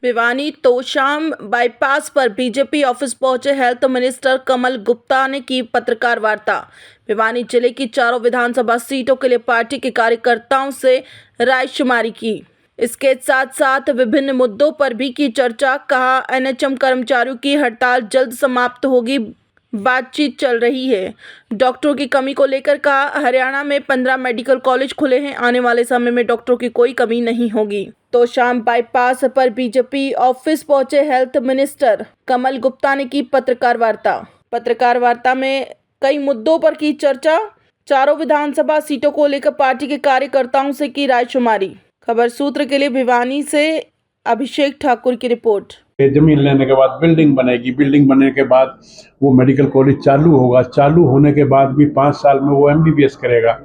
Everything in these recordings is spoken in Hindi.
भिवानी तोशाम बाईपास पर बीजेपी ऑफिस पहुंचे हेल्थ मिनिस्टर कमल गुप्ता ने की पत्रकार वार्ता। भिवानी जिले की चारों विधानसभा सीटों के लिए पार्टी के कार्यकर्ताओं से रायशुमारी की। इसके साथ साथ विभिन्न मुद्दों पर भी की चर्चा। कहा, एनएचएम कर्मचारियों की हड़ताल जल्द समाप्त होगी, बातचीत चल रही है। डॉक्टरों की कमी को लेकर कहा, हरियाणा में 15 मेडिकल कॉलेज खुले हैं, आने वाले समय में डॉक्टरों की कोई कमी नहीं होगी। तोशाम बाईपास पर बीजेपी ऑफिस पहुंचे हेल्थ मिनिस्टर कमल गुप्ता ने की पत्रकार वार्ता में कई मुद्दों पर की चर्चा। चारों विधानसभा सीटों को लेकर पार्टी के कार्यकर्ताओं से की रायशुमारी। खबर सूत्र के लिए भिवानी से अभिषेक ठाकुर की रिपोर्ट। जमीन लेने के बाद बिल्डिंग बनेगी, बिल्डिंग बनने के बाद वो मेडिकल कॉलेज चालू होगा, चालू होने के बाद भी 5 साल में वो MBBS करेगा,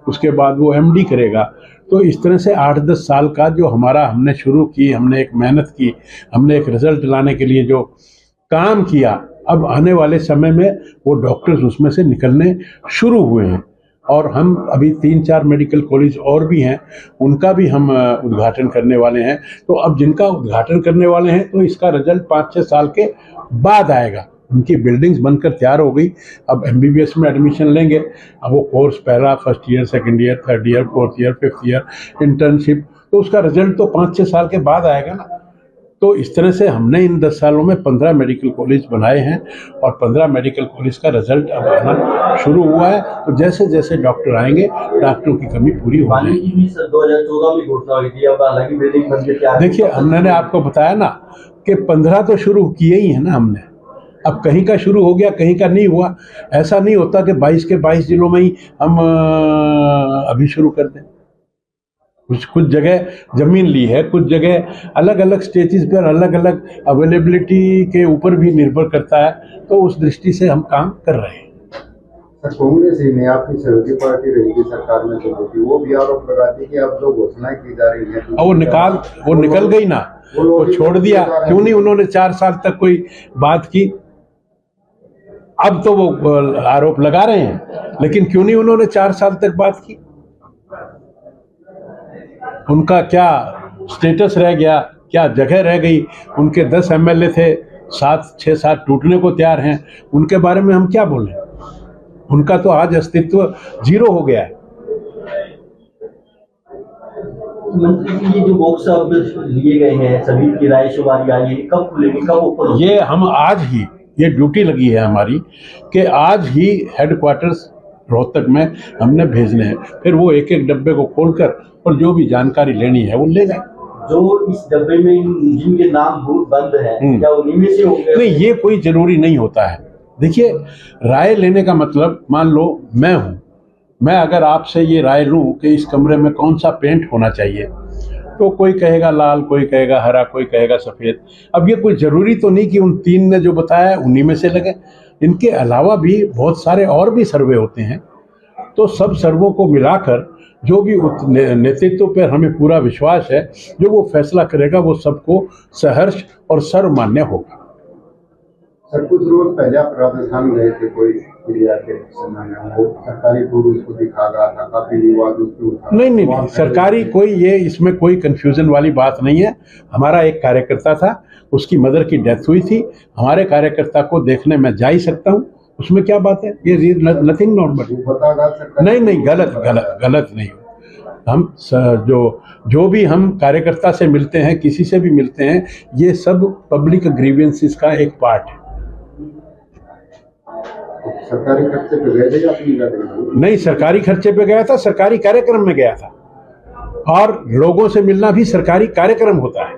उसके बाद वो MD करेगा। तो इस तरह से 8-10 साल का जो हमने शुरू की, हमने एक मेहनत की, हमने एक रिजल्ट लाने के लिए जो काम किया, अब आने वाले समय में वो डॉक्टर्स उसमें से निकलने शुरू हुए हैं। और हम अभी 3-4 मेडिकल कॉलेज और भी हैं, उनका भी हम उद्घाटन करने वाले हैं। तो अब जिनका उद्घाटन करने वाले हैं तो इसका रिजल्ट 5-6 साल के बाद आएगा। उनकी बिल्डिंग्स बनकर तैयार हो गई, अब MBBS में एडमिशन लेंगे। अब वो कोर्स पहला, first year, second year, third year, fourth year, fifth year, internship, तो उसका रिजल्ट तो 5-6 साल के बाद आएगा ना। तो इस तरह से हमने इन 10 सालों में 15 मेडिकल कॉलेज बनाए हैं और 15 मेडिकल कॉलेज का रिजल्ट अब आना शुरू हुआ है। तो जैसे जैसे डॉक्टर आएंगे, डॉक्टरों की कमी पूरी हो जाएगी। 2014 में घोषणा हुई थी, अब हालांकि बिल्डिंग बन के तैयार। देखिए, हमने आपको बताया ना कि 15 तो शुरू किए ही है ना हमने। अब कहीं का शुरू हो गया, कहीं का नहीं हुआ। ऐसा नहीं होता कि 22 के 22 जिलों में ही हम अभी शुरू कर दें। कुछ जगह जमीन ली है, कुछ जगह अलग अलग स्टेजेस पर अलग अलग अवेलेबिलिटी के ऊपर भी निर्भर करता है। तो उस दृष्टि से हम काम कर रहे हैं। कांग्रेस ही ने आपकी सहयोगी पार्टी रही थी सरकार में जो थी, वो भी आरोप लगाती कि अब जो घोषणाएं की जा रही है वो निकल गई ना, वो छोड़ दिया। क्यों नहीं उन्होंने 4 साल तक कोई बात की? अब तो वो आरोप लगा रहे हैं, लेकिन क्यों नहीं उन्होंने 4 साल तक बात की? उनका क्या स्टेटस रह गया, क्या जगह रह गई? उनके 10 MLA थे, 6-7 टूटने को तैयार हैं। उनके बारे में हम क्या बोलें? उनका तो आज अस्तित्व 0 हो गया है। ये जो बॉक्स अब लिए गए हैं, सभी की रायशुमारी आई है, कब खुलेगी, कब ओपन? ये हम आज ही, ये ड्यूटी लगी है हमारी कि आज ही हेडक्वार्टर्स रोहतक में हमने भेजने हैं। फिर वो एक एक डब्बे को खोलकर और जो भी जानकारी लेनी है वो ले जाए। जो इस डब्बे में जिनके नाम बंद है, क्या उन्हीं में से होंगे? नहीं, ये कोई जरूरी नहीं होता है। देखिए, राय लेने का मतलब, मान लो मैं अगर आपसे ये राय लूं कि इस कमरे में कौन सा पेंट होना चाहिए, तो कोई कहेगा लाल, कोई कहेगा हरा, कोई कहेगा सफेद। अब ये कोई जरूरी तो नहीं कि उन 3 ने जो बताया उन्हीं में से लगे। इनके अलावा भी बहुत सारे और भी सर्वे होते हैं। तो सब सर्वों को मिलाकर जो भी नेतृत्व पर हमें पूरा विश्वास है, जो वो फैसला करेगा वो सबको सहर्ष और सर्वमान्य होगा। सर, कुछ रोज पहले आप राजस्थान गए थे, कोई क्रिया के समय में वो सरकारी टूर उसको दिखा रहा था, काफी विवाद उसके उठा। नहीं, सरकारी कोई, ये इसमें कोई कंफ्यूजन वाली बात नहीं है। हमारा एक कार्यकर्ता था, उसकी मदर की डेथ हुई थी। हमारे कार्यकर्ता को देखने मैं जा ही सकता हूँ, उसमें क्या बात है? ये नथिंग नॉर्मल। नहीं, गलत नहीं। हम जो भी हम कार्यकर्ता से मिलते हैं, किसी से भी मिलते हैं, ये सब पब्लिक ग्रीवेंसेस का एक पार्ट है। सरकारी खर्चे पे गए थे या अपनी? नहीं, सरकारी खर्चे पे गया था, सरकारी कार्यक्रम में गया था। और लोगों से मिलना भी सरकारी कार्यक्रम होता है।